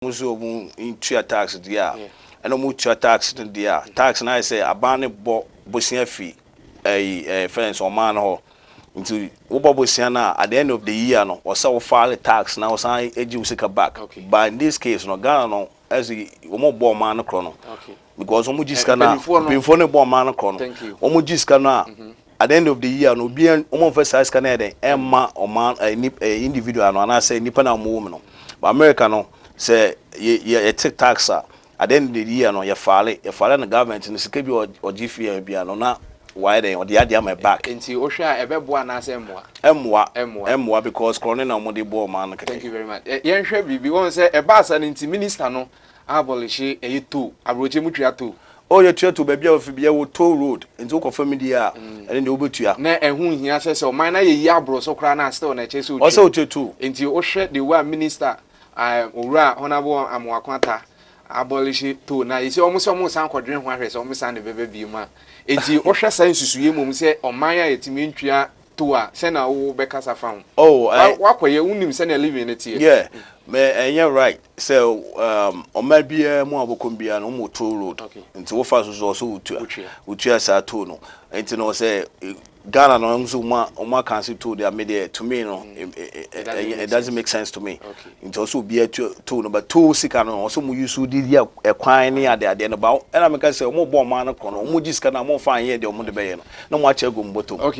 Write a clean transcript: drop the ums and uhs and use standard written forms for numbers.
muso mu intua tax dia and mu tua tax dia tax na say abane bo bosia fi friends o man ho into wo bosia na at the end of the year no or say file tax na was an eji usika back but in this case no Ghana no as wo bo man no kro no because omo jiska na before no bo man no kro no omo jiska na at the end of the year no be omo first scan na den emma o man individual no na say nipa na mo no but America no say you take tax at the end of the year no you file the government no sika bi or GFA bi no na why then or the idea my back nti o hwa ebeboa na say emwa because corona na mo dey bo man. Thank you very much. Yen hwa bibi won say e ba sa nti minister no abolish eyitu abroche mutwa to oh you try to be bia ofi bia wo toll road nti wo confirm dia and dey obetua na ehun hia say o man na ye yi abro so kra na still na che so o say o chetu nti o hwe the way minister owura honorable Amoakwanta abolish to na you see almost san kwadwen ho ahwe so almost san de bebe bi ma enti o hwe san susuye mom say o man ya yetimi ntwa to a say na wo be kasa fa ho oh wakoye unim say na living it here yeah me you're right so o ma bia mo abokom bia no mo toll road enti wo fa so utua sa to no enti no say Ghana no nso ma cancel to their media to me no it doesn't make sense to me it also be to number 2 sika no also mu use di dia ekwan ne ade no ba and I make say mo bo man no kono mo jiska na mo fa here de mo de be no na mo acha go mboto